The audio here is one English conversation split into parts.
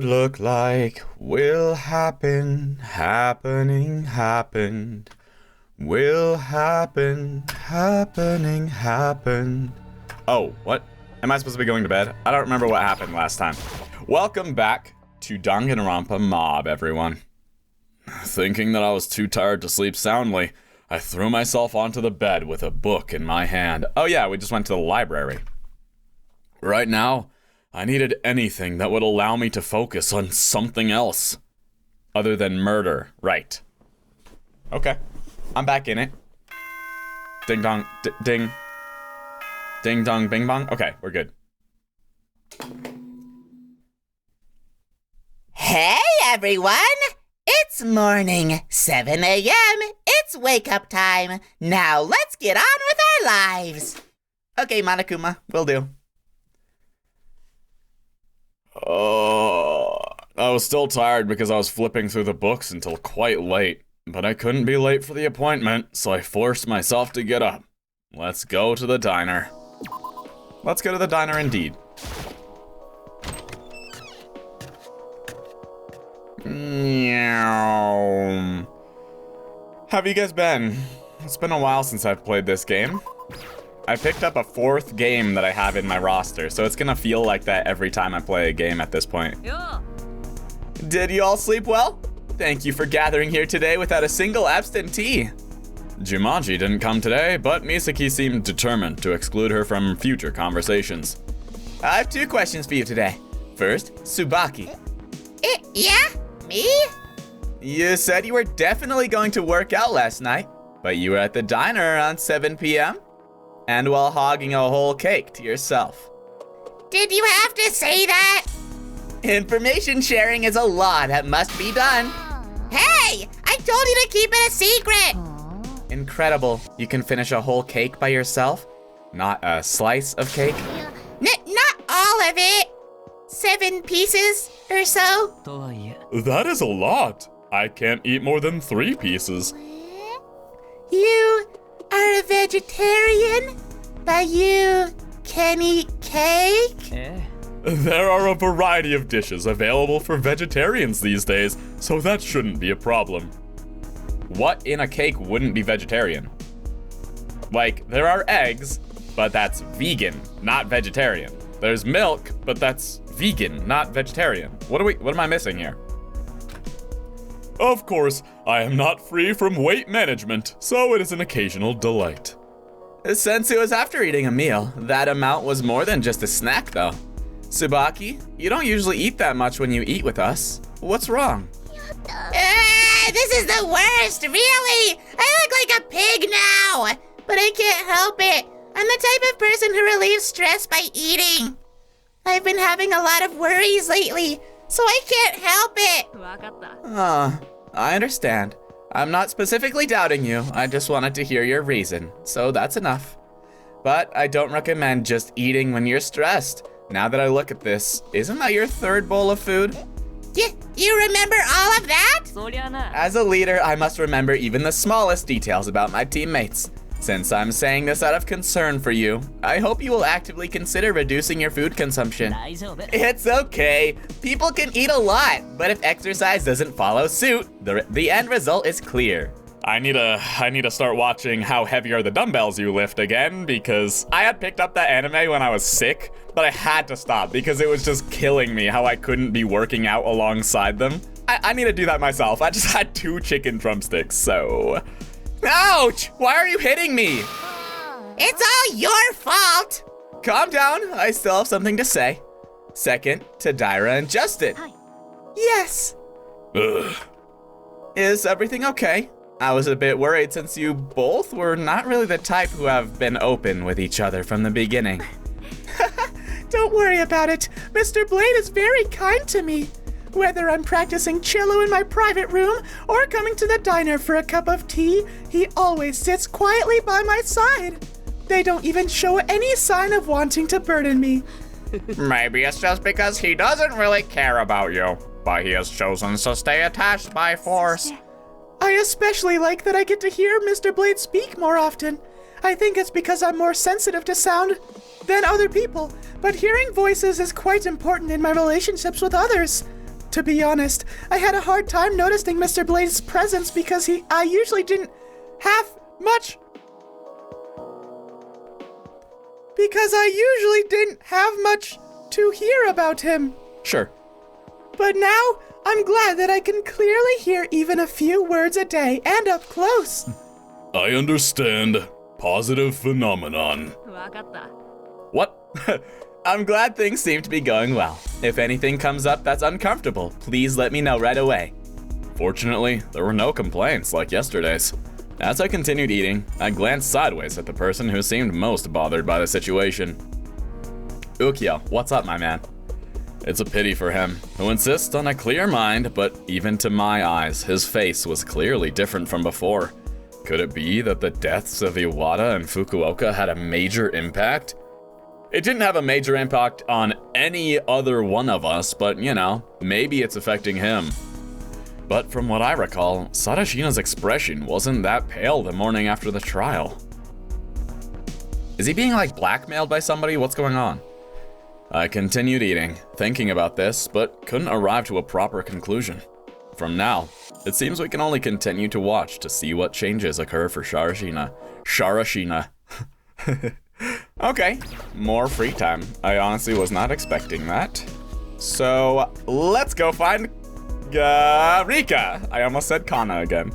would look like will happen, happened. Will happen, happened. Oh, what? Am I supposed to be going to bed? I don't remember what happened last time. Welcome back to Danganronpa Mauve, everyone. Thinking that I was too tired to sleep soundly, I threw myself onto the bed with a book in my hand. Oh yeah, we just went to the library. Right now, I needed anything that would allow me to focus on something else. Other than murder, right. Okay, I'm back in it. Ding dong, ding. Ding dong, bing bong. Okay, we're good. Hey everyone! It's morning, 7 a.m. It's wake up time. Now let's get on with our lives. Okay, Monokuma, will do. Oh, I was still tired because I was flipping through the books until quite late. But I couldn't be late for the appointment, so I forced myself to get up. Let's go to the diner. Let's go to the diner indeed. Meow. Have you guys been? It's been a while since I've played this game. I picked up a 4th game that I have in my roster, so it's gonna feel like that every time I play a game at this point. Yeah. Did you all sleep well? Thank you for gathering here today without a single absentee. Jumanji didn't come today, but Misaki seemed determined to exclude her from future conversations. I have 2 questions for you today. First, Tsubaki. Yeah? Me? You said you were definitely going to work out last night, but you were at the diner around 7 p.m. and while hogging a whole cake to yourself. Did you have to say that? Information sharing is a law that must be done. Hey! I told you to keep it a secret! Incredible. You can finish a whole cake by yourself? Not a slice of cake? Not all of it. 7 pieces or so. That is a lot. I can't eat more than 3 pieces. You are a vegetarian, but you can eat cake? There are a variety of dishes available for vegetarians these days, so that shouldn't be a problem. What in a cake wouldn't be vegetarian? Like, there are eggs, but that's vegan, not vegetarian. There's milk, but that's vegan, not vegetarian. What am I missing here? Of course, I am not free from weight management, so it is an occasional delight. Since it was after eating a meal, that amount was more than just a snack though. Tsubaki, you don't usually eat that much when you eat with us. What's wrong? This is the worst, really! I look like a pig now! But I can't help it. I'm the type of person who relieves stress by eating. I've been having a lot of worries lately, so I can't help it. I understand. I'm not specifically doubting you. I just wanted to hear your reason, so that's enough. But I don't recommend just eating when you're stressed. Now that I look at this, isn't that your 3rd bowl of food? You remember all of that? As a leader, I must remember even the smallest details about my teammates. Since I'm saying this out of concern for you, I hope you will actively consider reducing your food consumption. It's okay. People can eat a lot, but if exercise doesn't follow suit, the end result is clear. I need to start watching How Heavy Are the Dumbbells You Lift again, because I had picked up that anime when I was sick, but I had to stop because it was just killing me how I couldn't be working out alongside them. I need to do that myself. I just had 2 chicken drumsticks, so... Ouch! Why are you hitting me? It's all your fault! Calm down, I still have something to say. Second, to Daira and Justin. Yes. Ugh. Is everything okay? I was a bit worried since you both were not really the type who have been open with each other from the beginning. Don't worry about it. Mr. Blade is very kind to me. Whether I'm practicing cello in my private room or coming to the diner for a cup of tea, he always sits quietly by my side. They don't even show any sign of wanting to burden me. Maybe it's just because he doesn't really care about you, but he has chosen to stay attached by force. I especially like that I get to hear Mr. Blade speak more often. I think it's because I'm more sensitive to sound than other people, but hearing voices is quite important in my relationships with others. To be honest, I had a hard time noticing Mr. Blade's presence because I usually didn't have much to hear about him. Sure. But now, I'm glad that I can clearly hear even a few words a day and up close. I understand. Positive phenomenon. What? I'm glad things seem to be going well. If anything comes up that's uncomfortable, please let me know right away. Fortunately, there were no complaints like yesterday's. As I continued eating, I glanced sideways at the person who seemed most bothered by the situation. Ukiyo, what's up, my man? It's a pity for him, who insists on a clear mind, but even to my eyes, his face was clearly different from before. Could it be that the deaths of Iwata and Fukuoka had a major impact? It didn't have a major impact on any other one of us, but you know, maybe it's affecting him. But from what I recall, Sadashina's expression wasn't that pale the morning after the trial. Is he being like blackmailed by somebody? What's going on? I continued eating, thinking about this, but couldn't arrive to a proper conclusion. From now, it seems we can only continue to watch to see what changes occur for Sharashina. Okay, more free time. I honestly was not expecting that. So, let's go find Rika. I almost said Kana again.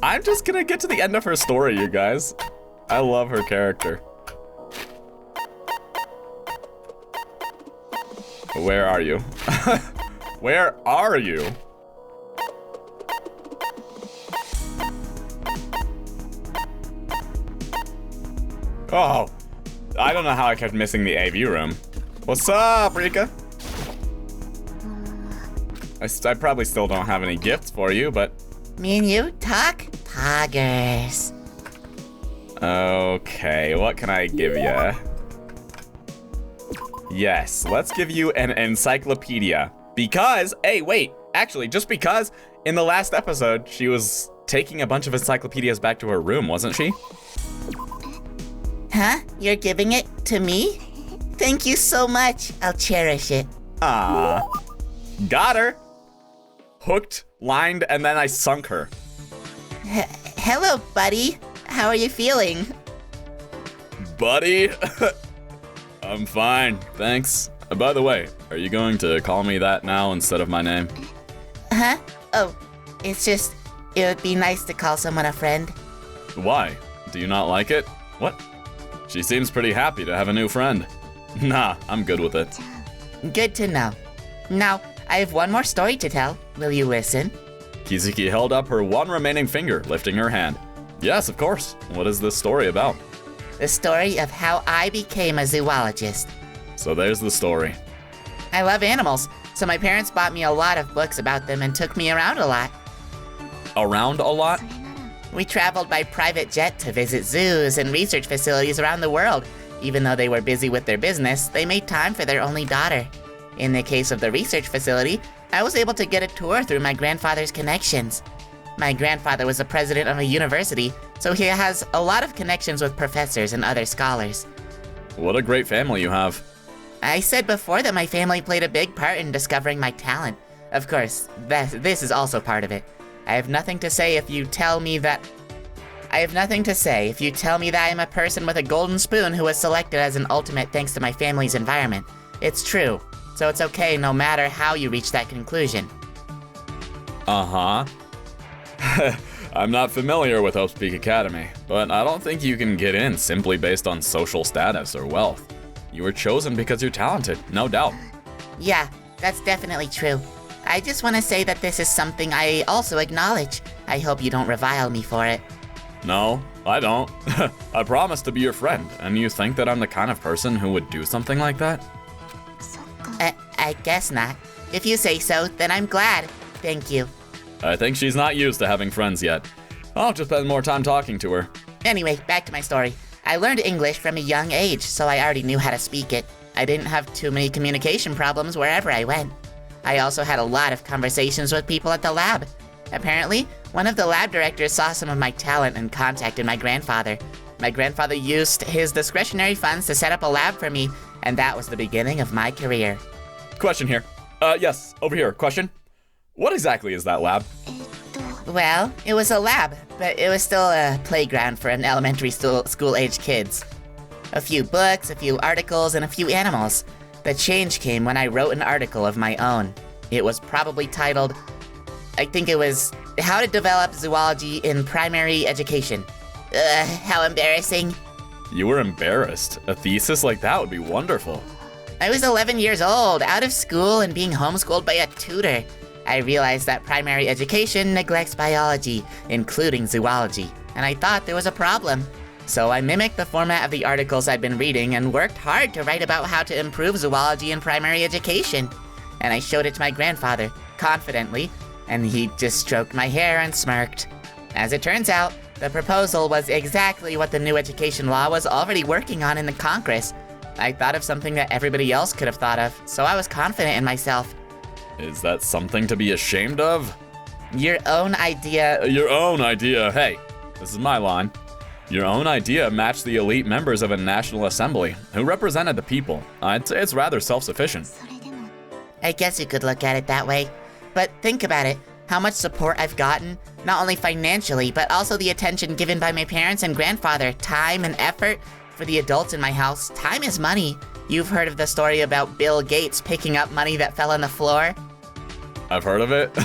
I'm just gonna get to the end of her story, you guys. I love her character. Where are you? Where are you? Oh, I don't know how I kept missing the AV room. What's up, Rika? I probably still don't have any gifts for you, but... Me and you talk poggers. Okay, what can I give ya? Yes, let's give you an encyclopedia. Because, hey, wait, actually, just because in the last episode, she was taking a bunch of encyclopedias back to her room, wasn't she? Huh? You're giving it to me? Thank you so much. I'll cherish it. Ah, got her. Hooked, lined, and then I sunk her. Hello, buddy. How are you feeling? Buddy? I'm fine, thanks. By the way, are you going to call me that now instead of my name? Huh? Oh, it's just, it would be nice to call someone a friend. Why? Do you not like it? What? She seems pretty happy to have a new friend. Nah, I'm good with it. Good to know. Now, I have one more story to tell. Will you listen? Kizuki held up her one remaining finger, lifting her hand. Yes, of course. What is this story about? The story of how I became a zoologist. So there's the story. I love animals, so my parents bought me a lot of books about them and took me around a lot. Around a lot? We traveled by private jet to visit zoos and research facilities around the world. Even though they were busy with their business, they made time for their only daughter. In the case of the research facility, I was able to get a tour through my grandfather's connections. My grandfather was the president of a university, so he has a lot of connections with professors and other scholars. What a great family you have. I said before that my family played a big part in discovering my talent. Of course, this is also part of it. I have nothing to say if you tell me that I am a person with a golden spoon who was selected as an ultimate thanks to my family's environment. It's true, so it's okay no matter how you reach that conclusion. Uh-huh. I'm not familiar with Hope's Peak Academy, but I don't think you can get in simply based on social status or wealth. You were chosen because you're talented, no doubt. Yeah, that's definitely true. I just want to say that this is something I also acknowledge. I hope you don't revile me for it. No, I don't. I promise to be your friend, and you think that I'm the kind of person who would do something like that? I guess not. If you say so, then I'm glad. Thank you. I think she's not used to having friends yet. I'll just spend more time talking to her. Anyway, back to my story. I learned English from a young age, so I already knew how to speak it. I didn't have too many communication problems wherever I went. I also had a lot of conversations with people at the lab. Apparently, one of the lab directors saw some of my talent and contacted my grandfather. My grandfather used his discretionary funds to set up a lab for me, and that was the beginning of my career. Question here. Yes, over here. Question? What exactly is that lab? Well, it was a lab, but it was still a playground for an elementary school-age kids. A few books, a few articles, and a few animals. The change came when I wrote an article of my own. It was probably titled, I think it was, How to Develop Zoology in Primary Education. How embarrassing. You were embarrassed. A thesis like that would be wonderful. I was 11 years old, out of school, and being homeschooled by a tutor. I realized that primary education neglects biology, including zoology, and I thought there was a problem. So I mimicked the format of the articles I'd been reading and worked hard to write about how to improve zoology in primary education. And I showed it to my grandfather, confidently, and he just stroked my hair and smirked. As it turns out, the proposal was exactly what the new education law was already working on in the Congress. I thought of something that everybody else could have thought of, so I was confident in myself. Is that something to be ashamed of? Your own idea. Your own idea. Hey, this is my line. Your own idea matched the elite members of a national assembly who represented the people. I'd say it's rather self-sufficient. I guess you could look at it that way. But think about it. How much support I've gotten, not only financially, but also the attention given by my parents and grandfather, time and effort. For the adults in my house, time is money. You've heard of the story about Bill Gates picking up money that fell on the floor? I've heard of it.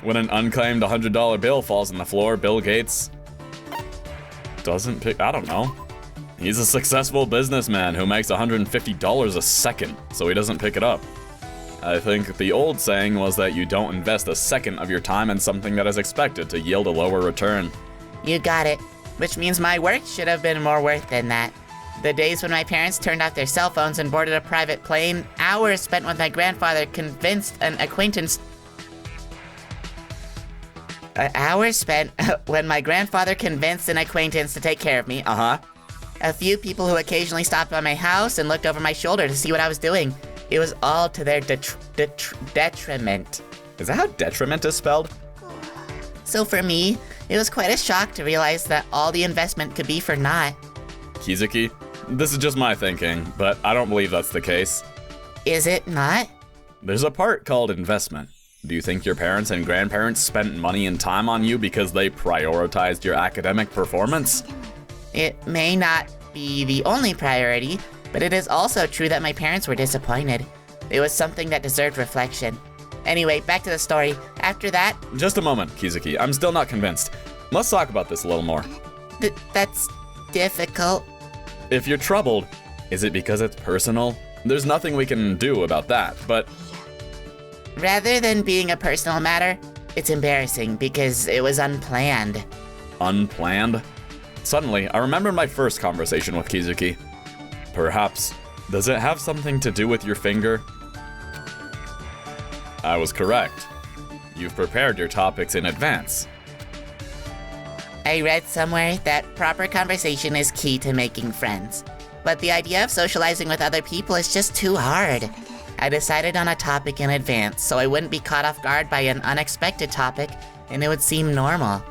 When an unclaimed $100 bill falls on the floor, Bill Gates doesn't pick, I don't know. He's a successful businessman who makes $150 a second, so he doesn't pick it up. I think the old saying was that you don't invest a second of your time in something that is expected to yield a lower return. You got it. Which means my work should have been more worth than that. The days when my parents turned off their cell phones and boarded a private plane, hours spent with my grandfather convinced an acquaintance... hours spent when my grandfather convinced an acquaintance to take care of me, A few people who occasionally stopped by my house and looked over my shoulder to see what I was doing. It was all to their detriment. Is that how detriment is spelled? So for me, it was quite a shock to realize that all the investment could be for naught. Kizuki, this is just my thinking, but I don't believe that's the case. Is it not? There's a part called investment. Do you think your parents and grandparents spent money and time on you because they prioritized your academic performance? It may not be the only priority, but it is also true that my parents were disappointed. It was something that deserved reflection. Anyway, back to the story. After that... Just a moment, Kizuki. I'm still not convinced. Let's talk about this a little more. That's difficult. If you're troubled, is it because it's personal? There's nothing we can do about that, but... Rather than being a personal matter, it's embarrassing because it was unplanned. Unplanned? Suddenly, I remembered my first conversation with Kizuki. Perhaps, does it have something to do with your finger? I was correct. You've prepared your topics in advance. I read somewhere that proper conversation is key to making friends. But the idea of socializing with other people is just too hard. I decided on a topic in advance so I wouldn't be caught off guard by an unexpected topic and it would seem normal.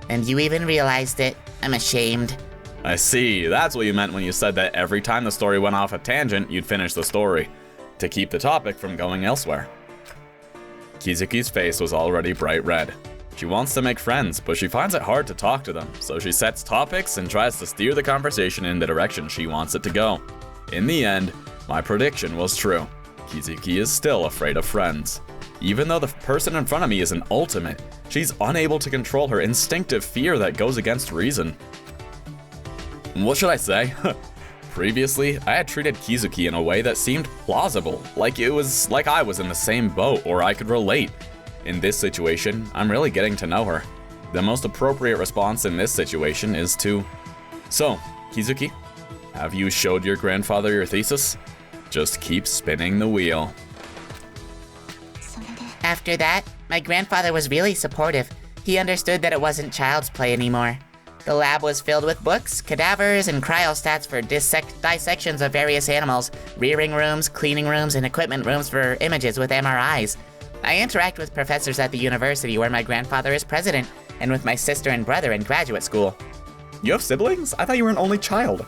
And you even realized it. I'm ashamed. I see, that's what you meant when you said that every time the story went off a tangent, you'd finish the story, to keep the topic from going elsewhere. Kizuki's face was already bright red. She wants to make friends, but she finds it hard to talk to them, so she sets topics and tries to steer the conversation in the direction she wants it to go. In the end, my prediction was true. Kizuki is still afraid of friends. Even though the person in front of me is an ultimate, she's unable to control her instinctive fear that goes against reason. What should I say? Previously, I had treated Kizuki in a way that seemed plausible, like I was in the same boat or I could relate. In this situation, I'm really getting to know her. The most appropriate response in this situation is to... So, Kizuki, have you showed your grandfather your thesis? Just keep spinning the wheel. After that, my grandfather was really supportive. He understood that it wasn't child's play anymore. The lab was filled with books, cadavers, and cryostats for dissections of various animals, rearing rooms, cleaning rooms, and equipment rooms for images with MRIs. I interact with professors at the university where my grandfather is president, and with my sister and brother in graduate school. You have siblings? I thought you were an only child.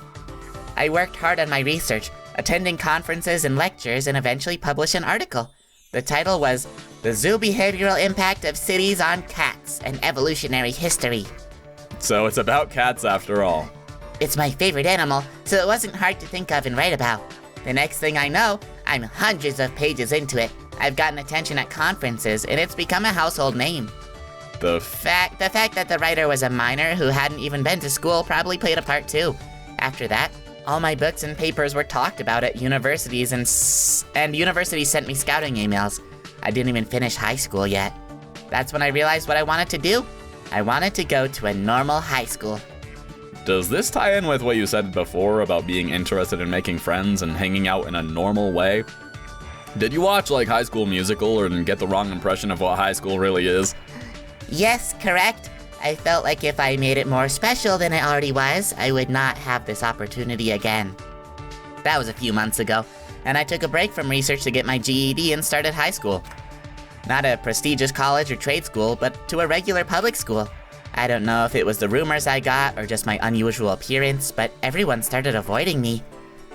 I worked hard on my research, attending conferences and lectures, and eventually published an article. The title was The Zoo Behavioral Impact of Cities on Cats, an Evolutionary History. So it's about cats after all. It's my favorite animal, so it wasn't hard to think of and write about. The next thing I know, I'm hundreds of pages into it. I've gotten attention at conferences, and it's become a household name. The fact that the writer was a minor who hadn't even been to school probably played a part too. After that, all my books and papers were talked about at universities, and universities sent me scouting emails. I didn't even finish high school yet. That's when I realized what I wanted to do. I wanted to go to a normal high school. Does this tie in with what you said before about being interested in making friends and hanging out in a normal way? Did you watch like High School Musical and get the wrong impression of what high school really is? Yes, correct. I felt like if I made it more special than it already was, I would not have this opportunity again. That was a few months ago, and I took a break from research to get my GED and started high school. Not a prestigious college or trade school, but to a regular public school. I don't know if it was the rumors I got or just my unusual appearance, but everyone started avoiding me.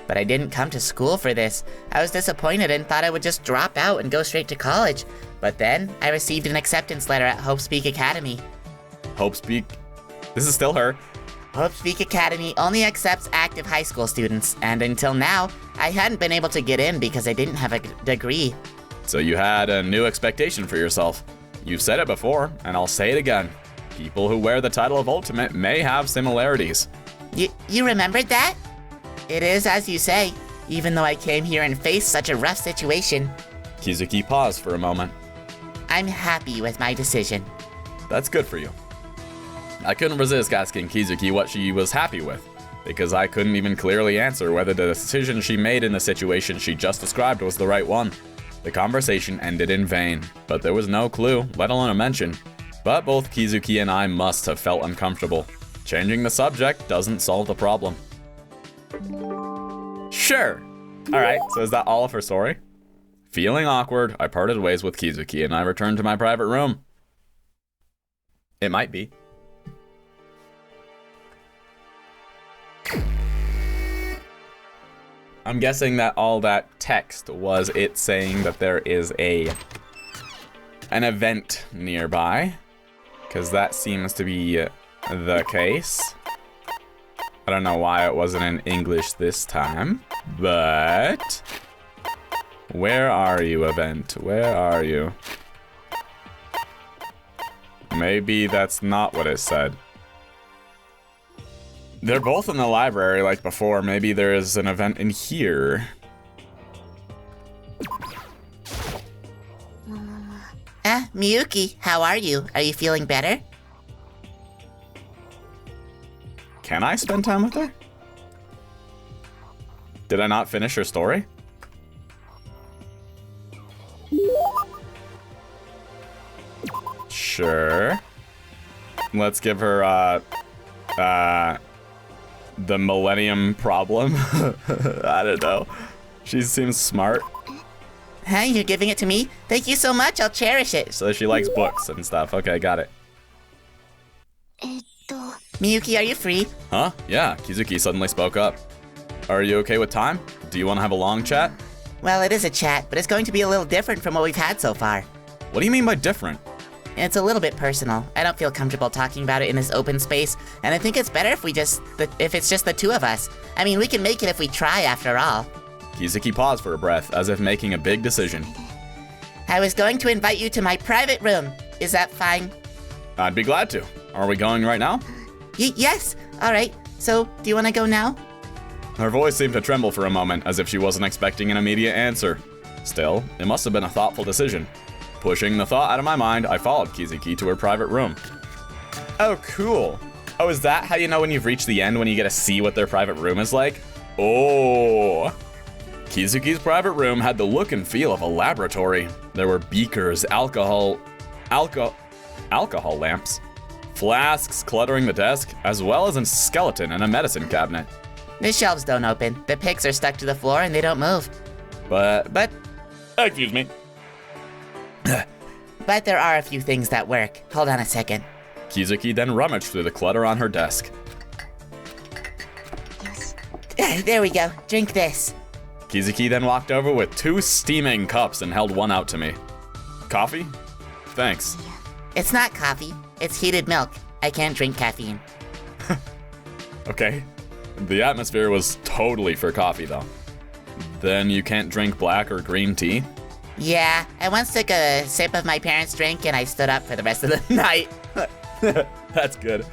But I didn't come to school for this. I was disappointed and thought I would just drop out and go straight to college. But then, I received an acceptance letter at Hope Speak Academy. Hope Speak? This is still her. Hope Speak Academy only accepts active high school students, and until now, I hadn't been able to get in because I didn't have a degree. So you had a new expectation for yourself. You've said it before, and I'll say it again. People who wear the title of Ultimate may have similarities. You remembered that? It is as you say, even though I came here and faced such a rough situation. Kizuki paused for a moment. I'm happy with my decision. That's good for you. I couldn't resist asking Kizuki what she was happy with, because I couldn't even clearly answer whether the decision she made in the situation she just described was the right one. The conversation ended in vain, but there was no clue, let alone a mention. But both Kizuki and I must have felt uncomfortable. Changing the subject doesn't solve the problem. Sure. Alright, so is that all of her story? Feeling awkward, I parted ways with Kizuki and I returned to my private room. It might be. I'm guessing that all that text was it saying that there is an event nearby, because that seems to be the case. I don't know why it wasn't in English this time, but where are you, event? Where are you? Maybe that's not what it said. They're both in the library like before. Maybe there is an event in here. Miyuki, how are you? Are you feeling better? Can I spend time with her? Did I not finish her story? Sure. Let's give her, the Millennium Problem. I don't know. She seems smart. Huh, you're giving it to me? Thank you so much, I'll cherish it. So she likes books and stuff. Okay, got it. Miyuki, are you free? Huh? Yeah, Kizuki suddenly spoke up. Are you okay with time? Do you want to have a long chat? Well, it is a chat, but it's going to be a little different from what we've had so far. What do you mean by different? It's a little bit personal. I don't feel comfortable talking about it in this open space, and I think it's better if if it's just the two of us. I mean, we can make it if we try, after all. Kizuki paused for a breath, as if making a big decision. I was going to invite you to my private room. Is that fine? I'd be glad to. Are we going right now? Yes. All right. So, do you want to go now? Her voice seemed to tremble for a moment, as if she wasn't expecting an immediate answer. Still, it must have been a thoughtful decision. Pushing the thought out of my mind, I followed Kizuki to her private room. Oh, cool. Oh, is that how you know when you've reached the end, when you get to see what their private room is like? Oh. Kizuki's private room had the look and feel of a laboratory. There were beakers, alcohol lamps, flasks cluttering the desk, as well as a skeleton and a medicine cabinet. The shelves don't open. The picks are stuck to the floor and they don't move. But, excuse me. But there are a few things that work. Hold on a second. Kizuki then rummaged through the clutter on her desk. There we go. Drink this. Kizuki then walked over with 2 steaming cups and held one out to me. Coffee? Thanks. It's not coffee. It's heated milk. I can't drink caffeine. Okay. The atmosphere was totally for coffee, though. Then you can't drink black or green tea? Yeah, I once took a sip of my parents' drink and I stood up for the rest of the night. That's good.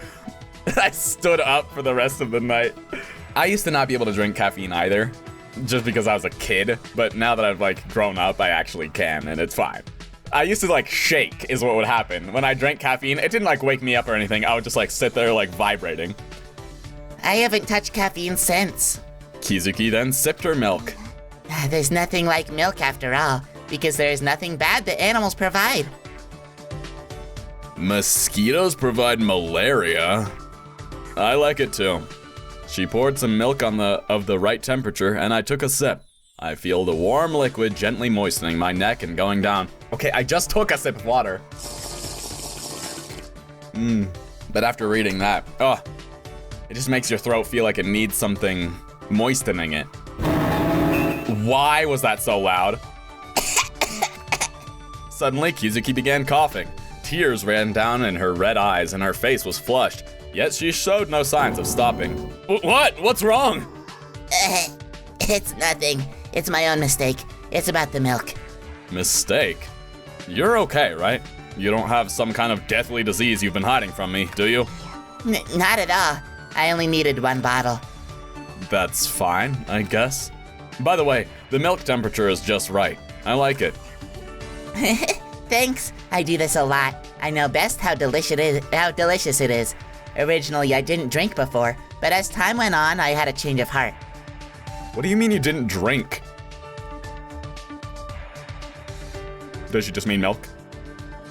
I stood up for the rest of the night. I used to not be able to drink caffeine either, just because I was a kid, but now that I've like grown up, I actually can, and it's fine. I used to like shake is what would happen. When I drank caffeine, it didn't like wake me up or anything. I would just like sit there like vibrating. I haven't touched caffeine since. Kizuki then sipped her milk. There's nothing like milk after all, because there's nothing bad that animals provide. Mosquitoes provide malaria? I like it too. She poured some milk on of the right temperature, and I took a sip. I feel the warm liquid gently moistening my neck and going down. Okay, I just took a sip of water. But after reading that, it just makes your throat feel like it needs something moistening it. Why was that so loud? Suddenly, Kizuki began coughing. Tears ran down in her red eyes and her face was flushed, yet she showed no signs of stopping. What? What's wrong? It's nothing. It's my own mistake. It's about the milk. Mistake? You're okay, right? You don't have some kind of deathly disease you've been hiding from me, do you? Not at all. I only needed 1 bottle. That's fine, I guess. By the way, the milk temperature is just right. I like it. Thanks. I do this a lot. I know best how delicious it is. Originally, I didn't drink before, but as time went on, I had a change of heart. What do you mean you didn't drink? Does she just mean milk?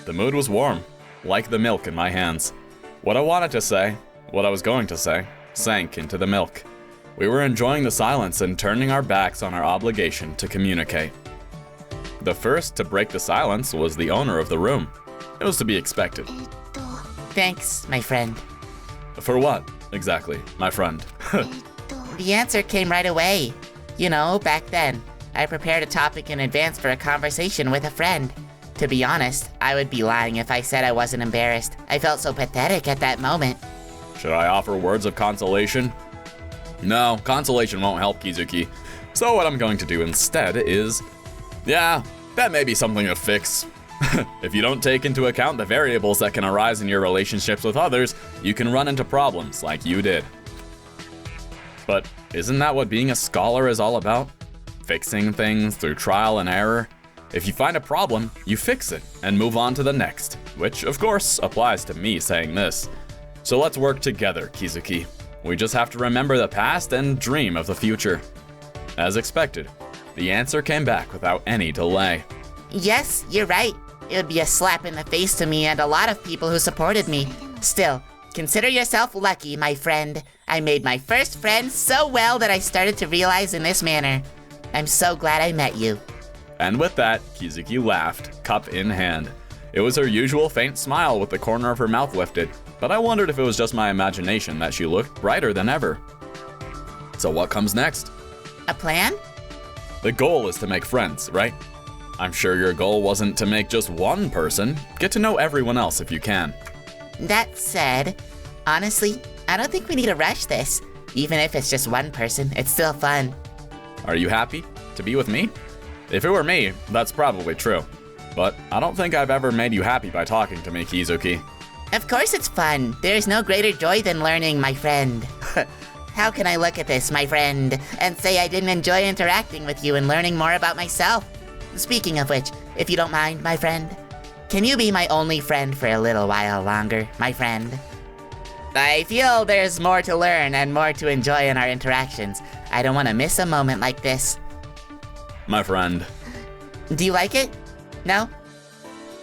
The mood was warm, like the milk in my hands. What I wanted to say, what I was going to say, sank into the milk. We were enjoying the silence and turning our backs on our obligation to communicate. The first to break the silence was the owner of the room. It was to be expected. Thanks, my friend. For what, exactly, my friend? The answer came right away. You know, back then, I prepared a topic in advance for a conversation with a friend. To be honest, I would be lying if I said I wasn't embarrassed. I felt so pathetic at that moment. Should I offer words of consolation? No, consolation won't help, Kizuki. So what I'm going to do instead is... Yeah, that may be something to fix. If you don't take into account the variables that can arise in your relationships with others, you can run into problems like you did. But isn't that what being a scholar is all about? Fixing things through trial and error? If you find a problem, you fix it and move on to the next, which of course applies to me saying this. So let's work together, Kizuki. We just have to remember the past and dream of the future. As expected, the answer came back without any delay. Yes, you're right. It would be a slap in the face to me and a lot of people who supported me. Still, consider yourself lucky, my friend. I made my first friend so well that I started to realize in this manner. I'm so glad I met you. And with that, Kizuki laughed, cup in hand. It was her usual faint smile with the corner of her mouth lifted, but I wondered if it was just my imagination that she looked brighter than ever. So what comes next? A plan? The goal is to make friends, right? I'm sure your goal wasn't to make just one person. Get to know everyone else if you can. That said, honestly, I don't think we need to rush this. Even if it's just one person, it's still fun. Are you happy to be with me? If it were me, that's probably true. But I don't think I've ever made you happy by talking to me, Kizuki. Of course it's fun. There is no greater joy than learning, my friend. How can I look at this, my friend, and say I didn't enjoy interacting with you and learning more about myself? Speaking of which, if you don't mind, my friend, can you be my only friend for a little while longer, my friend? I feel there's more to learn and more to enjoy in our interactions. I don't want to miss a moment like this. My friend. Do you like it? No?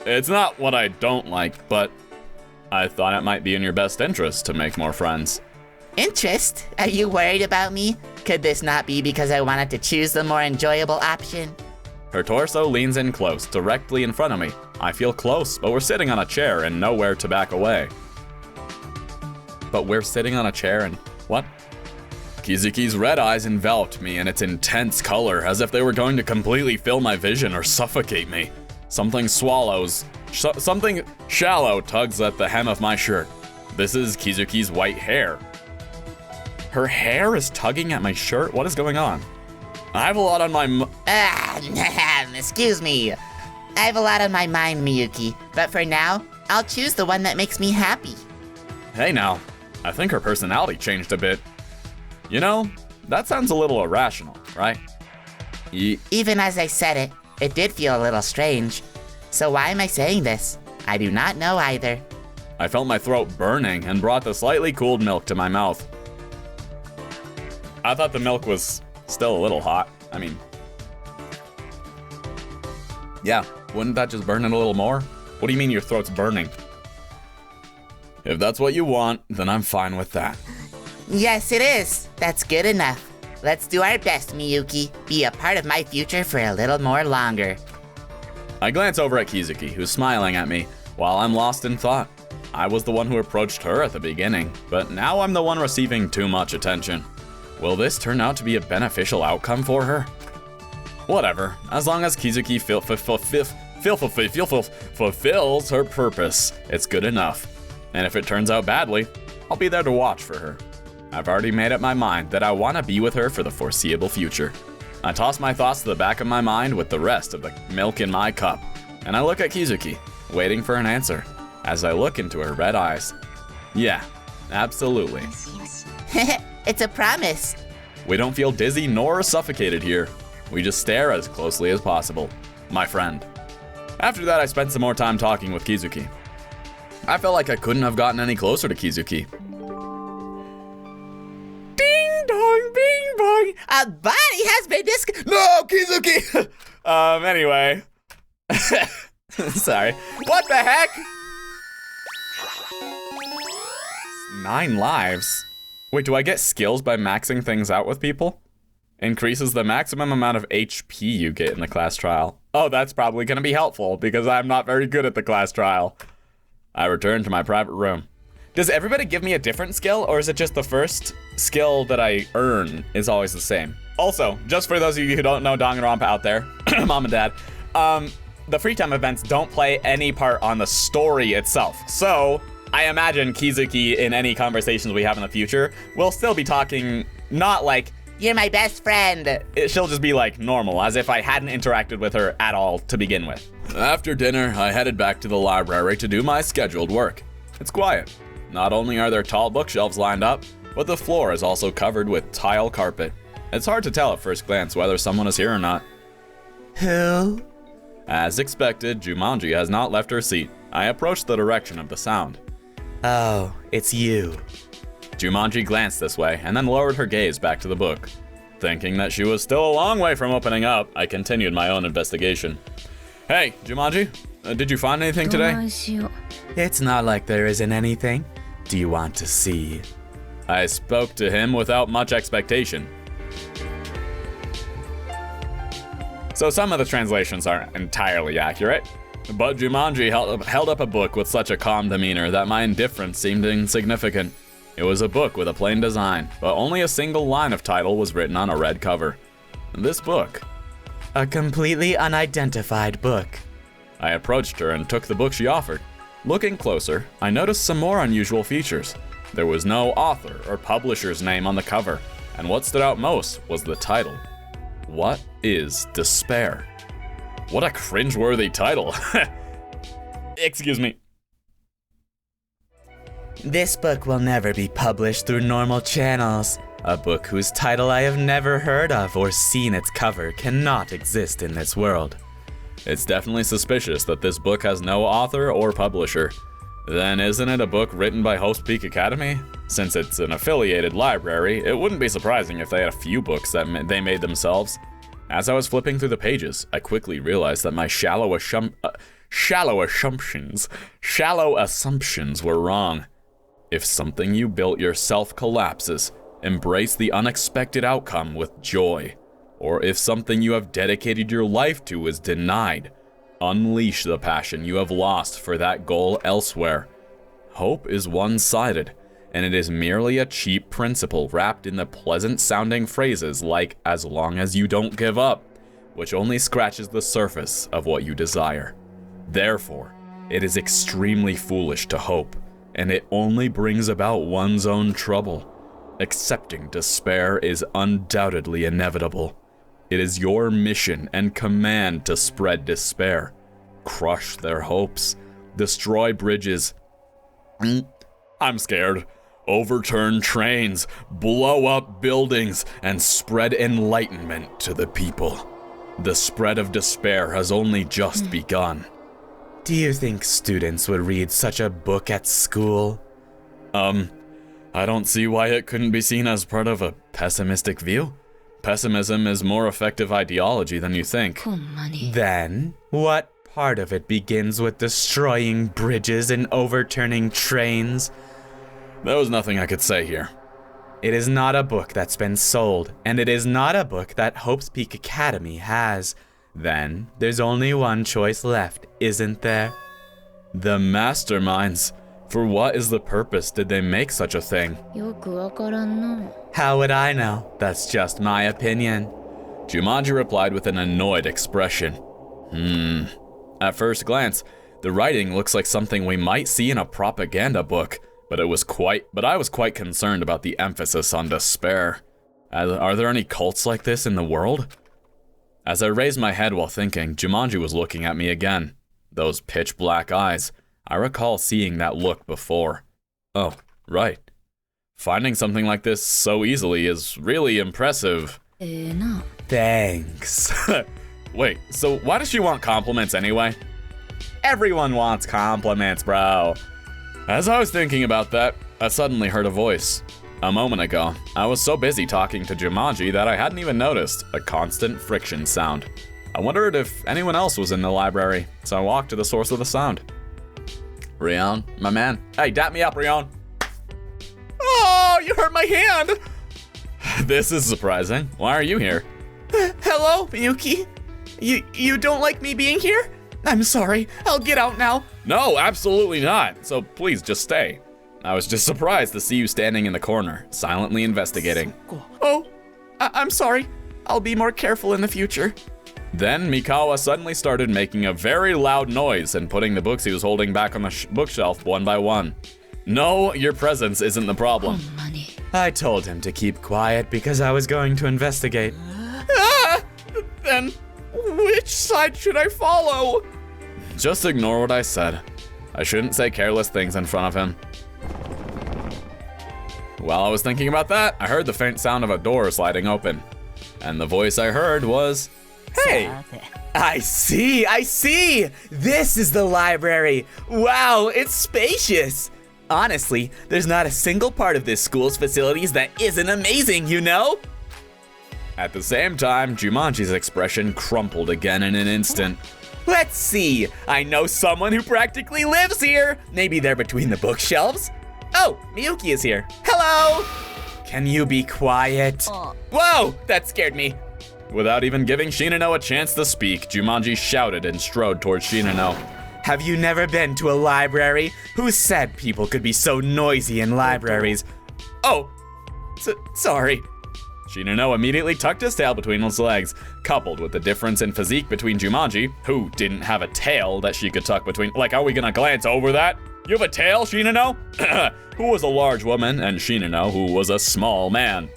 It's not what I don't like, but I thought it might be in your best interest to make more friends. Interest? Are you worried about me? Could this not be because I wanted to choose the more enjoyable option? Her torso leans in close, directly in front of me. I feel close, but we're sitting on a chair and nowhere to back away. But we're sitting on a chair and... what? Kizuki's red eyes enveloped me in its intense color, as if they were going to completely fill my vision or suffocate me. Something shallow tugs at the hem of my shirt. This is Kizuki's white hair. Her hair is tugging at my shirt? What is going on? I have a lot on my Excuse me. I have a lot on my mind, Miyuki, but for now, I'll choose the one that makes me happy. Hey now, I think her personality changed a bit. You know, that sounds a little irrational, right? Even as I said it, it did feel a little strange. So why am I saying this? I do not know either. I felt my throat burning and brought the slightly cooled milk to my mouth. I thought the milk was still a little hot. I mean, yeah, wouldn't that just burn it a little more? What do you mean your throat's burning? If that's what you want, then I'm fine with that. Yes, it is. That's good enough. Let's do our best, Miyuki. Be a part of my future for a little more longer. I glance over at Kizuki, who's smiling at me, while I'm lost in thought. I was the one who approached her at the beginning, but now I'm the one receiving too much attention. Will this turn out to be a beneficial outcome for her? Whatever, as long as Kizuki fulfills her purpose, it's good enough. And if it turns out badly, I'll be there to watch for her. I've already made up my mind that I want to be with her for the foreseeable future. I toss my thoughts to the back of my mind with the rest of the milk in my cup, and I look at Kizuki, waiting for an answer, as I look into her red eyes. Yeah, absolutely. It's a promise. We don't feel dizzy nor suffocated here. We just stare as closely as possible. My friend. After that, I spent some more time talking with Kizuki. I felt like I couldn't have gotten any closer to Kizuki. Ding dong, bing bong. A body has been No, Kizuki! Anyway. Sorry. What the heck? 9 lives? Wait, do I get skills by maxing things out with people? Increases the maximum amount of HP you get in the class trial. Oh, that's probably gonna be helpful, because I'm not very good at the class trial. I return to my private room. Does everybody give me a different skill, or is it just the first skill that I earn is always the same? Also, just for those of you who don't know Danganronpa out there, Mom and Dad, the free time events don't play any part on the story itself. So, I imagine Kizuki, in any conversations we have in the future, will still be talking not like, You're my best friend. she'll just be like normal, as if I hadn't interacted with her at all to begin with. After dinner, I headed back to the library to do my scheduled work. It's quiet. Not only are there tall bookshelves lined up, but the floor is also covered with tile carpet. It's hard to tell at first glance whether someone is here or not. Who? As expected, Jumanji has not left her seat. I approached the direction of the sound. Oh, it's you. Jumanji glanced this way and then lowered her gaze back to the book. Thinking that she was still a long way from opening up, I continued my own investigation. Hey, Jumanji, did you find anything today? It's not like there isn't anything. Do you want to see? I spoke to him without much expectation. So some of the translations aren't entirely accurate, but Jumanji held up a book with such a calm demeanor that my indifference seemed insignificant. It was a book with a plain design, but only a single line of title was written on a red cover. This book. A completely unidentified book. I approached her and took the book she offered. Looking closer, I noticed some more unusual features. There was no author or publisher's name on the cover, and what stood out most was the title. What is Despair? What a cringeworthy title. Excuse me. This book will never be published through normal channels. A book whose title I have never heard of or seen its cover cannot exist in this world. It's definitely suspicious that this book has no author or publisher. Then isn't it a book written by Host Peak Academy? Since it's an affiliated library, it wouldn't be surprising if they had a few books that they made themselves. As I was flipping through the pages, I quickly realized that my shallow assumptions were wrong. If something you built yourself collapses, embrace the unexpected outcome with joy. Or if something you have dedicated your life to is denied, unleash the passion you have lost for that goal elsewhere. Hope is one-sided, and it is merely a cheap principle wrapped in the pleasant-sounding phrases like, as long as you don't give up, which only scratches the surface of what you desire. Therefore, it is extremely foolish to hope, and it only brings about one's own trouble. Accepting despair is undoubtedly inevitable. It is your mission and command to spread despair, crush their hopes, destroy bridges. I'm scared. Overturn trains, blow up buildings, and spread enlightenment to the people. The spread of despair has only just begun. Do you think students would read such a book at school? I don't see why it couldn't be seen as part of a pessimistic view. Pessimism is more effective ideology than you think. Then, what part of it begins with destroying bridges and overturning trains? There was nothing I could say here. It is not a book that's been sold, and it is not a book that Hope's Peak Academy has. Then, there's only one choice left, isn't there? The masterminds. For what is the purpose did they make such a thing? How would I know? That's just my opinion. Jumanji replied with an annoyed expression. At first glance, the writing looks like something we might see in a propaganda book, but I was quite concerned about the emphasis on despair. Are there any cults like this in the world? As I raised my head while thinking, Jumanji was looking at me again. Those pitch black eyes. I recall seeing that look before. Oh, right. Finding something like this so easily is really impressive. Thanks. Wait, so why does she want compliments anyway? Everyone wants compliments, bro. As I was thinking about that, I suddenly heard a voice. A moment ago, I was so busy talking to Jumanji that I hadn't even noticed a constant friction sound. I wondered if anyone else was in the library, so I walked to the source of the sound. Rion, my man. Hey, dap me up, Rion. Oh, you hurt my hand! This is surprising. Why are you here? Hello, Miyuki. You don't like me being here? I'm sorry. I'll get out now. No, absolutely not. So please just stay. I was just surprised to see you standing in the corner, silently investigating. Oh, I'm sorry. I'll be more careful in the future. Then Mikawa suddenly started making a very loud noise and putting the books he was holding back on the bookshelf one by one. No, your presence isn't the problem. I told him to keep quiet because I was going to investigate. Then which side should I follow? Just ignore what I said. I shouldn't say careless things in front of him. While I was thinking about that, I heard the faint sound of a door sliding open. And the voice I heard was, "Hey, I see. This is the library. Wow, it's spacious. Honestly, there's not a single part of this school's facilities that isn't amazing, you know?" At the same time, Jumanji's expression crumpled again in an instant. Let's see. I know someone who practically lives here. Maybe they're between the bookshelves. Oh, Miyuki is here. Hello. Can you be quiet? Whoa, that scared me. Without even giving Shinano a chance to speak, Jumanji shouted and strode towards Shinano. Have you never been to a library? Who said people could be so noisy in libraries? Oh, sorry. Shinano immediately tucked his tail between his legs, coupled with the difference in physique between Jumanji, who didn't have a tail that she could tuck between. Like, are we gonna glance over that? You have a tail, Shinano? Who was a large woman, and Shinano, who was a small man.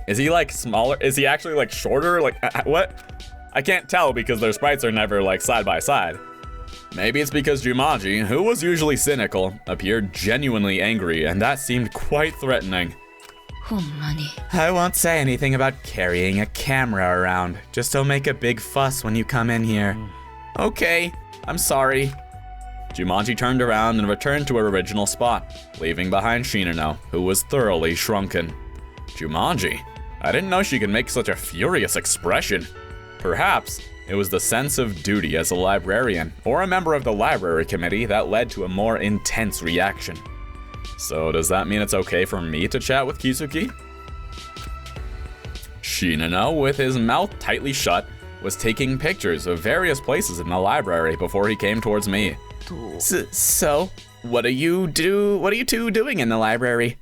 Is he like smaller? Is he actually like shorter? Like, what? I can't tell because their sprites are never like side by side. Maybe it's because Jumanji, who was usually cynical, appeared genuinely angry, and that seemed quite threatening. I won't say anything about carrying a camera around. Just don't make a big fuss when you come in here. Okay, I'm sorry. Jumanji turned around and returned to her original spot, leaving behind Shinano, who was thoroughly shrunken. Jumanji? I didn't know she could make such a furious expression. Perhaps it was the sense of duty as a librarian or a member of the library committee that led to a more intense reaction. So does that mean it's okay for me to chat with Kisuki? Shinano, with his mouth tightly shut, was taking pictures of various places in the library before he came towards me. So, what are you two doing in the library?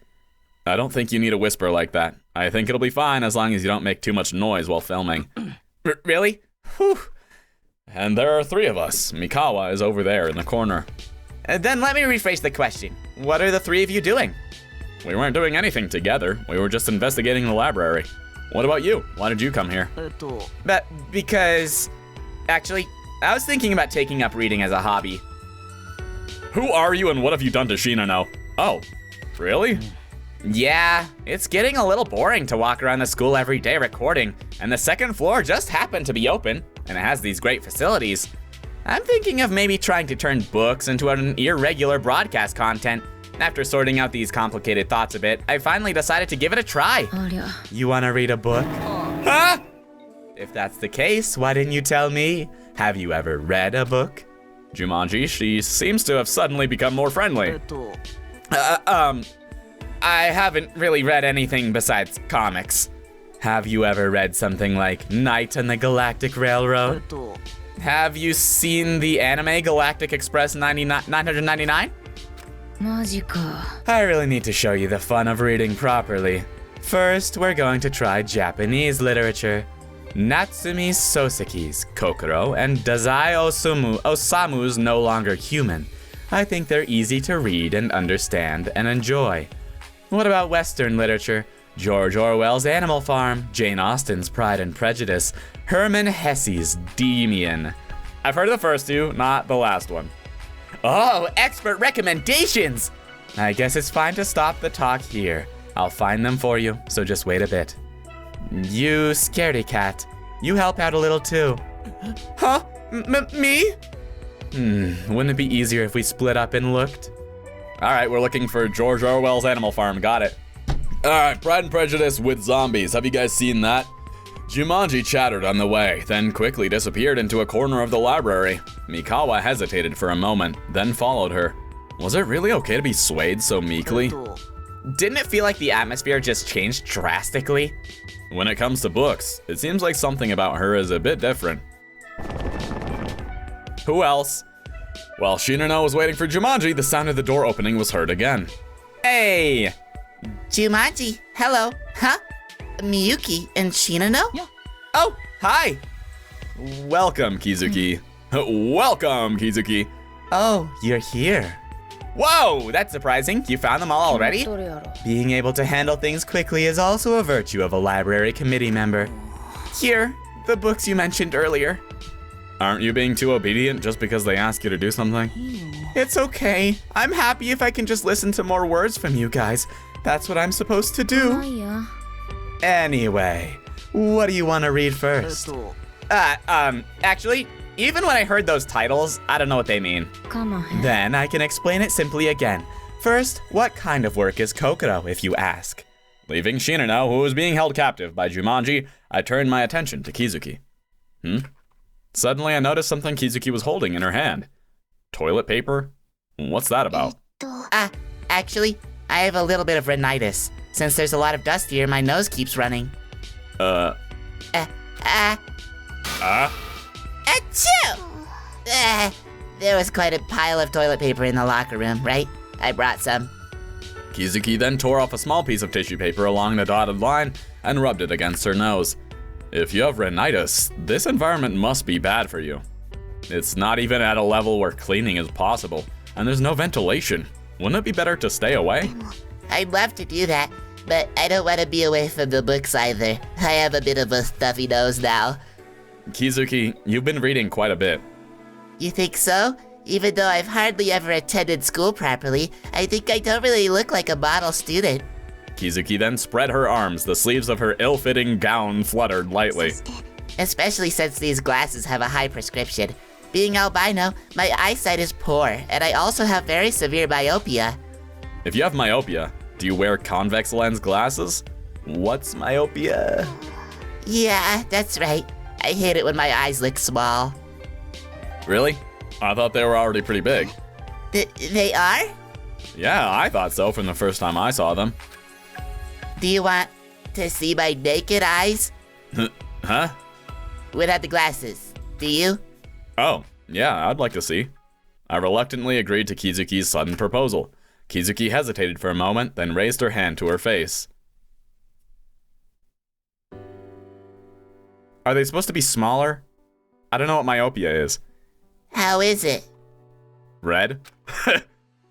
I don't think you need a whisper like that. I think it'll be fine as long as you don't make too much noise while filming. Really? Whew. And there are 3 of us. Mikawa is over there in the corner. Then let me rephrase the question. What are the 3 of you doing? We weren't doing anything together. We were just investigating the library. What about you? Why did you come here? But because, actually, I was thinking about taking up reading as a hobby. Who are you and what have you done to Shinano? Oh, really? Yeah, it's getting a little boring to walk around the school every day recording, and the 2nd floor just happened to be open, and it has these great facilities. I'm thinking of maybe trying to turn books into an irregular broadcast content. After sorting out these complicated thoughts a bit, I finally decided to give it a try. You wanna read a book? Huh? If that's the case, why didn't you tell me? Have you ever read a book? Jumanji, she seems to have suddenly become more friendly. I haven't really read anything besides comics. Have you ever read something like Night on the Galactic Railroad? Have you seen the anime Galactic Express 999? I really need to show you the fun of reading properly. First, we're going to try Japanese literature. Natsumi Soseki's Kokoro and Dazai Osamu's No Longer Human. I think they're easy to read and understand and enjoy. What about Western literature? George Orwell's Animal Farm, Jane Austen's Pride and Prejudice, Hermann Hesse's Demian. I've heard of the first 2, not the last one. Oh, expert recommendations! I guess it's fine to stop the talk here. I'll find them for you, so just wait a bit. You scaredy cat, you help out a little too. Huh? Me? Wouldn't it be easier if we split up and looked? All right, we're looking for George Orwell's Animal Farm, got it. All right, Pride and Prejudice with zombies, have you guys seen that? Jumanji chattered on the way, then quickly disappeared into a corner of the library. Mikawa hesitated for a moment, then followed her. Was it really okay to be swayed so meekly? Didn't it feel like the atmosphere just changed drastically? When it comes to books, it seems like something about her is a bit different. Who else? While Shinano was waiting for Jumanji, the sound of the door opening was heard again. Hey! Jumanji, hello, huh? Miyuki and Shinano? Yeah. Oh, hi! Welcome, Kizuki. Welcome, Kizuki. Oh, you're here. Whoa, that's surprising. You found them all already? Being able to handle things quickly is also a virtue of a library committee member. Here, the books you mentioned earlier. Aren't you being too obedient just because they ask you to do something? It's okay. I'm happy if I can just listen to more words from you guys. That's what I'm supposed to do. Anyway, what do you want to read first? Actually, even when I heard those titles, I don't know what they mean. Then I can explain it simply again. First, what kind of work is Kokoro, if you ask? Leaving Shinano, who was being held captive by Jumanji, I turned my attention to Kizuki. Suddenly I noticed something Kizuki was holding in her hand. Toilet paper? What's that about? Actually, I have a little bit of rhinitis. Since there's a lot of dust here, my nose keeps running. Achoo! There was quite a pile of toilet paper in the locker room, right? I brought some. Kizuki then tore off a small piece of tissue paper along the dotted line and rubbed it against her nose. If you have rhinitis, this environment must be bad for you. It's not even at a level where cleaning is possible, and there's no ventilation. Wouldn't it be better to stay away? I'd love to do that, but I don't want to be away from the books either. I have a bit of a stuffy nose now. Kizuki, you've been reading quite a bit. You think so? Even though I've hardly ever attended school properly, I think I don't really look like a model student. Kizuki then spread her arms. The sleeves of her ill-fitting gown fluttered lightly. Especially since these glasses have a high prescription. Being albino, my eyesight is poor, and I also have very severe myopia. If you have myopia, do you wear convex lens glasses? What's myopia? Yeah, that's right. I hate it when my eyes look small. Really? I thought they were already pretty big. They are? Yeah, I thought so from the first time I saw them. Do you want to see my naked eyes? Huh? without the glasses. Do you? Oh, yeah, I'd like to see. I reluctantly agreed to Kizuki's sudden proposal. Kizuki hesitated for a moment, then raised her hand to her face. Are they supposed to be smaller? I don't know what myopia is. How is it? Red?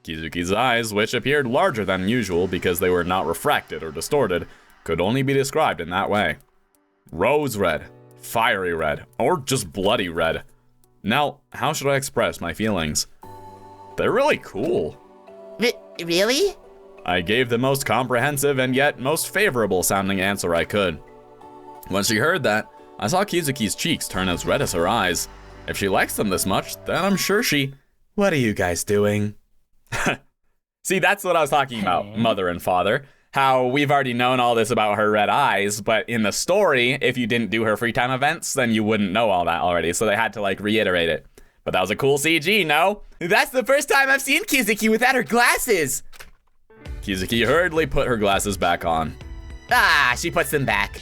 Kizuki's eyes, which appeared larger than usual because they were not refracted or distorted, could only be described in that way. Rose red, fiery red, or just bloody red. Now, how should I express my feelings? They're really cool. Really? I gave the most comprehensive and yet most favorable sounding answer I could. When she heard that, I saw Kizuki's cheeks turn as red as her eyes. If she likes them this much, then I'm sure she... What are you guys doing? See, that's what I was talking about, mother and father. How we've already known all this about her red eyes, but in the story, if you didn't do her free time events, then you wouldn't know all that already, so they had to, like, reiterate it. But that was a cool CG, no? That's the first time I've seen Kizuki without her glasses! Kizuki hurriedly put her glasses back on. Ah, she puts them back.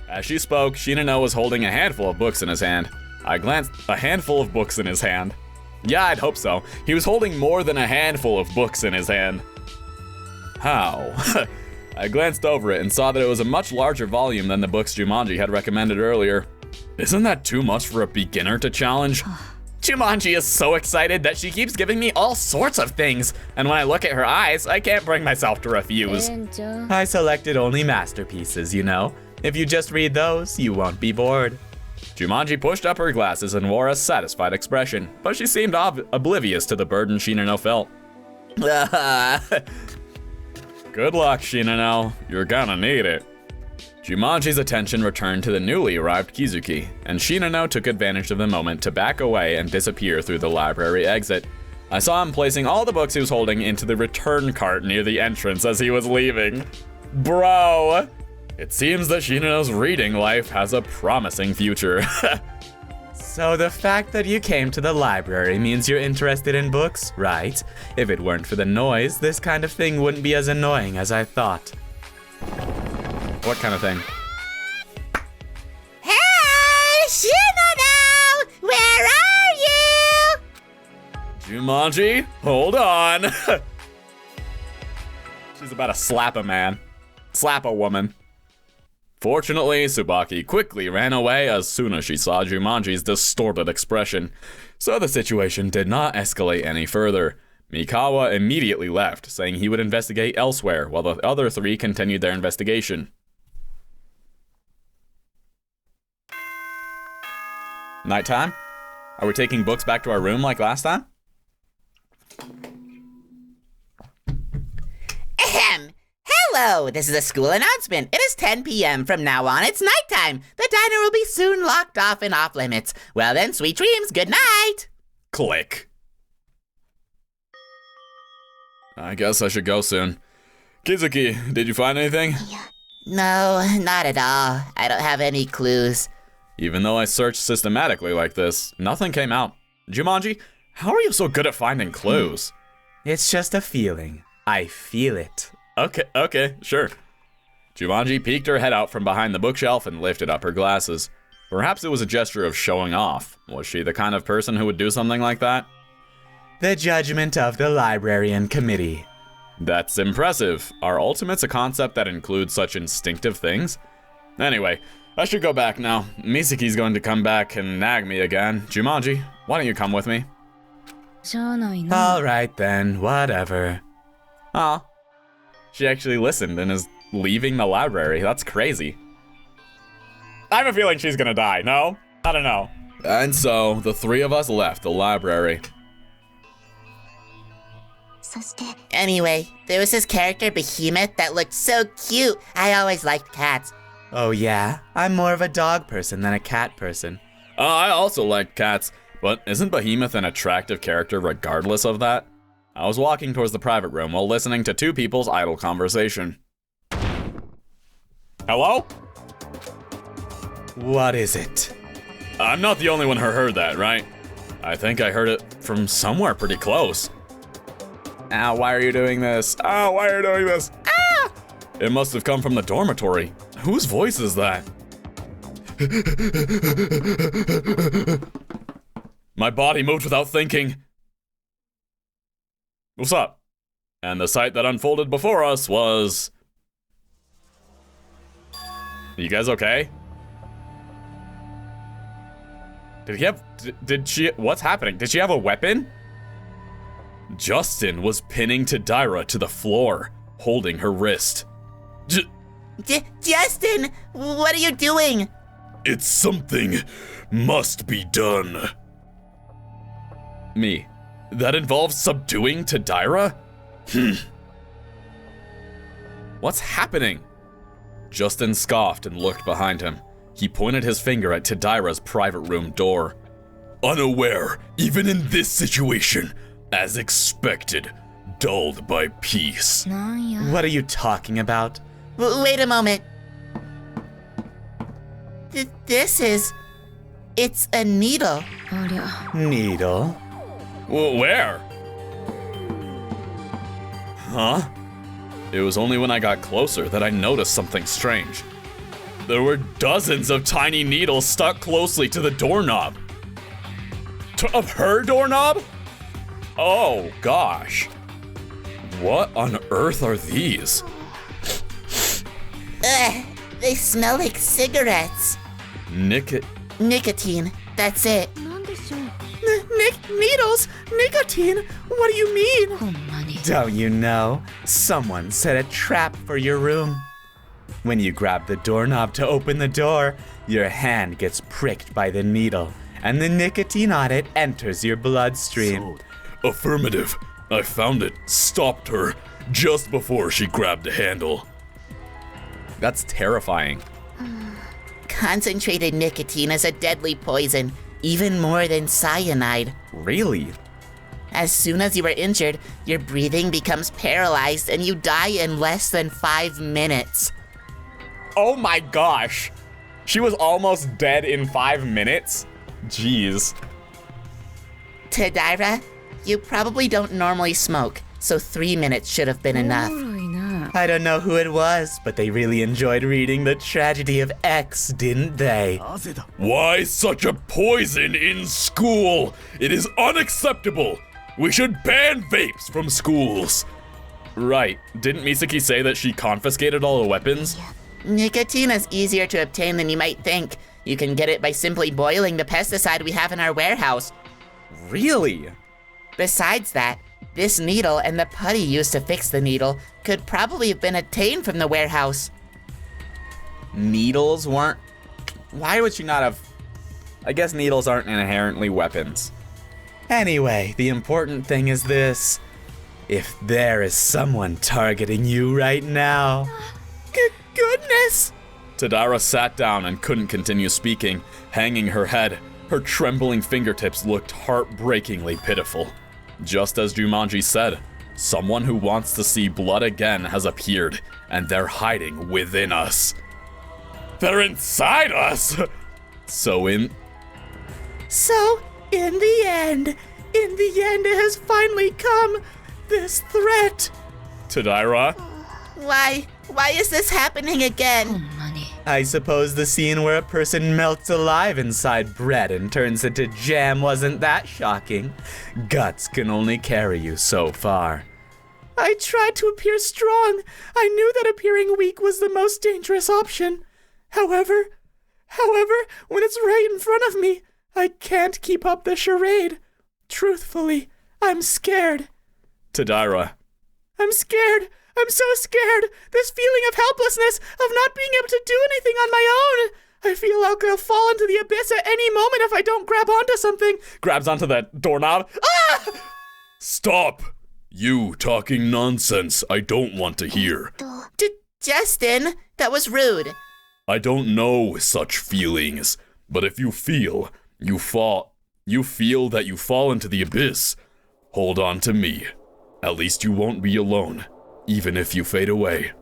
As she spoke, Shinano was holding a handful of books in his hand. I glanced. A handful of books in his hand? Yeah, I'd hope so. He was holding more than a handful of books in his hand. How? I glanced over it and saw that it was a much larger volume than the books Jumanji had recommended earlier. Isn't that too much for a beginner to challenge? Jumanji is so excited that she keeps giving me all sorts of things, and when I look at her eyes, I can't bring myself to refuse. I selected only masterpieces, you know. If you just read those, you won't be bored. Jumanji pushed up her glasses and wore a satisfied expression, but she seemed oblivious to the burden Shinano felt. Good luck, Shinano. You're gonna need it. Jumanji's attention returned to the newly arrived Kizuki, and Shinano took advantage of the moment to back away and disappear through the library exit. I saw him placing all the books he was holding into the return cart near the entrance as he was leaving. Bro! It seems that Shinano's reading life has a promising future. So the fact that you came to the library means you're interested in books, right? If it weren't for the noise, this kind of thing wouldn't be as annoying as I thought. What kind of thing? Hey, Shinano! Where are you? Jumanji, hold on. She's about to slap a man. Slap a woman. Fortunately, Tsubaki quickly ran away as soon as she saw Jumanji's distorted expression, so the situation did not escalate any further. Mikawa immediately left, saying he would investigate elsewhere, while the other three continued their investigation. Nighttime? Are we taking books back to our room like last time? Ahem. Hello, this is a school announcement. It is 10 p.m. From now on, it's nighttime. The diner will be soon locked off and off limits. Well then, sweet dreams. Good night. Click. I guess I should go soon. Kizuki, did you find anything? No, not at all. I don't have any clues. Even though I searched systematically like this, nothing came out. Jumanji, how are you so good at finding clues? It's just a feeling. I feel it. Okay, sure. Jumanji peeked her head out from behind the bookshelf and lifted up her glasses. Perhaps it was a gesture of showing off. Was she the kind of person who would do something like that? The judgment of the librarian committee. That's impressive. Are ultimates a concept that includes such instinctive things? Anyway, I should go back now. Mizuki's going to come back and nag me again. Jumanji, why don't you come with me? All right then, whatever. Aw. She actually listened and is leaving the library. That's crazy. I have a feeling she's gonna die, no? I don't know. And so, the three of us left the library. Anyway, there was this character Behemoth that looked so cute. I always liked cats. Oh yeah? I'm more of a dog person than a cat person. I also like cats, but isn't Behemoth an attractive character regardless of that? I was walking towards the private room while listening to two people's idle conversation. Hello? What is it? I'm not the only one who heard that, right? I think I heard it from somewhere pretty close. Ow, why are you doing this? Oh, why are you doing this? Ah! It must have come from the dormitory. Whose voice is that? My body moved without thinking. What's up? And the sight that unfolded before us was... You guys okay? Did she, what's happening? Did she have a weapon? Justin was pinning Tadira to the floor, holding her wrist. Justin, what are you doing? It's something must be done. Me. That involves subduing Tadira? What's happening? Justin scoffed and looked behind him. He pointed his finger at Tadira's private room door. Unaware, even in this situation, as expected, dulled by peace. What are you talking about? Wait a moment. It's a needle. Needle? Where? Huh? It was only when I got closer that I noticed something strange. There were dozens of tiny needles stuck closely to the doorknob. Of her doorknob? Oh, gosh. What on earth are these? Ugh, they smell like cigarettes. Nicotine, that's it. Needles? Nicotine? What do you mean? Don't you know? Someone set a trap for your room. When you grab the doorknob to open the door, your hand gets pricked by the needle, and the nicotine on it enters your bloodstream. Affirmative. I found it, stopped her, just before she grabbed the handle. That's terrifying. Concentrated nicotine is a deadly poison, even more than cyanide. Really? As soon as you are injured, your breathing becomes paralyzed and you die in less than 5 minutes. Oh my gosh! She was almost dead in 5 minutes? Jeez. Tadira, you probably don't normally smoke, so 3 minutes should have been enough. I don't know who it was, but they really enjoyed reading The Tragedy of X, didn't they? Why such a poison in school? It is unacceptable. We should ban vapes from schools. Right. Didn't Misaki say that she confiscated all the weapons? Nicotine is easier to obtain than you might think. You can get it by simply boiling the pesticide we have in our warehouse. Really? Besides that, this needle and the putty used to fix the needle could probably have been obtained from the warehouse. Needles weren't... Why would she not have... I guess needles aren't inherently weapons. Anyway, the important thing is this. If there is someone targeting you right now... Goodness! Tadira sat down and couldn't continue speaking, hanging her head. Her trembling fingertips looked heartbreakingly pitiful. Just as Jumanji said, someone who wants to see blood again has appeared, and they're hiding within us. They're inside us! So in the end, it has finally come. This threat. Tadira? Why is this happening again? I suppose the scene where a person melts alive inside bread and turns into jam wasn't that shocking. Guts can only carry you so far. I tried to appear strong. I knew that appearing weak was the most dangerous option. However, when it's right in front of me, I can't keep up the charade. Truthfully, I'm scared. Tadira. I'm scared. I'm so scared. This feeling of helplessness, of not being able to do anything on my own. I feel like I'll fall into the abyss at any moment if I don't grab onto something. Grabs onto that doorknob. Ah! Stop! You talking nonsense I don't want to hear. Justin, that was rude. I don't know such feelings, but if you feel that you fall into the abyss, hold on to me. At least you won't be alone, even if you fade away.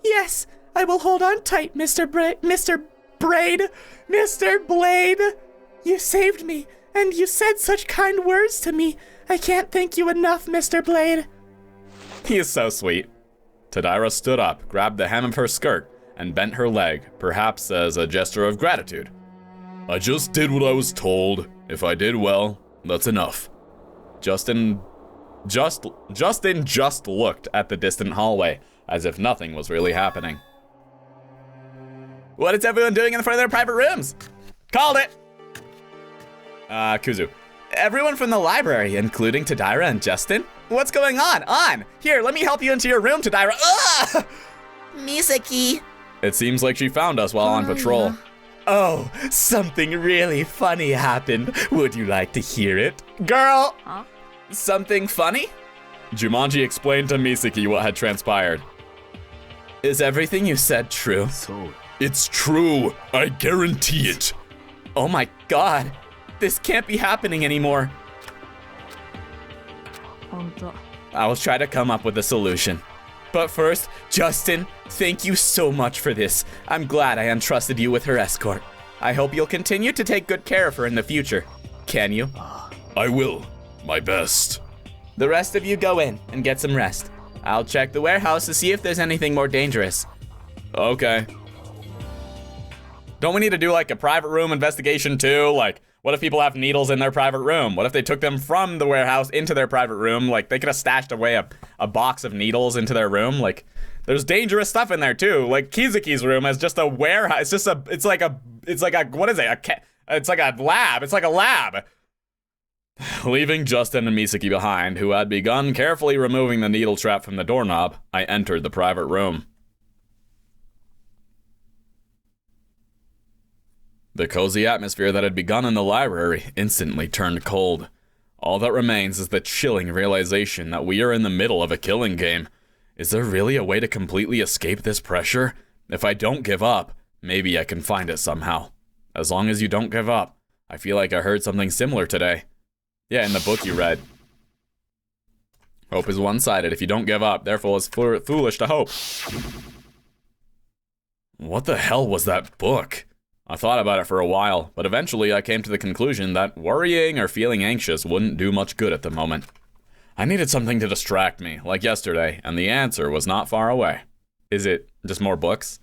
Yes, I will hold on tight, Mr. Blade. You saved me, and you said such kind words to me. I can't thank you enough, Mr. Blade. He is so sweet. Tadira stood up, grabbed the hem of her skirt, and bent her leg, perhaps as a gesture of gratitude. I just did what I was told. If I did well, that's enough. Justin just looked at the distant hallway, as if nothing was really happening. What is everyone doing in the front of their private rooms? Called it! Kuzu. Everyone from the library, including Tadira and Justin? What's going on? Here, let me help you into your room, Tadira. Ugh! Misaki. It seems like she found us while on patrol. Oh, something really funny happened. Would you like to hear it? Girl! Huh? Something funny? Jumanji explained to Misaki what had transpired. Is everything you said true? It's true. I guarantee it. Oh my god. This can't be happening anymore. I will try to come up with a solution. But first, Justin, thank you so much for this. I'm glad I entrusted you with her escort. I hope you'll continue to take good care of her in the future. Can you? I will. My best. The rest of you go in and get some rest. I'll check the warehouse to see if there's anything more dangerous. Okay. Don't we need to do like a private room investigation too? Like, what if people have needles in their private room? What if they took them from the warehouse into their private room? Like, they could have stashed away a box of needles into their room. Like, there's dangerous stuff in there too. Like, Kizuki's room is just a warehouse. It's like a lab. It's like a lab. Leaving Justin and Misaki behind, who had begun carefully removing the needle trap from the doorknob, I entered the private room. The cozy atmosphere that had begun in the library instantly turned cold. All that remains is the chilling realization that we are in the middle of a killing game. Is there really a way to completely escape this pressure? If I don't give up, maybe I can find it somehow. As long as you don't give up. I feel like I heard something similar today. Yeah, in the book you read. Hope is one-sided. If you don't give up, therefore it's foolish to hope. What the hell was that book? I thought about it for a while, but eventually I came to the conclusion that worrying or feeling anxious wouldn't do much good at the moment. I needed something to distract me, like yesterday, and the answer was not far away. Is it just more books?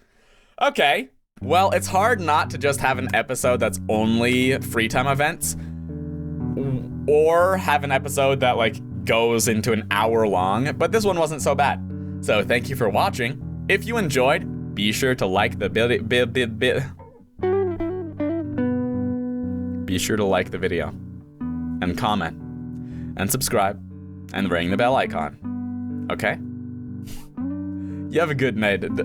Okay. Well, it's hard not to just have an episode that's only free time events, or have an episode that like goes into an hour long, but this one wasn't so bad. So thank you for watching. If you enjoyed, be sure to like the Be sure to like the video, and comment, and subscribe, and ring the bell icon. Okay? You have a good night. You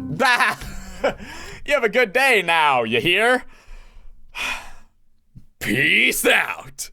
have a good day now, you hear? Peace out!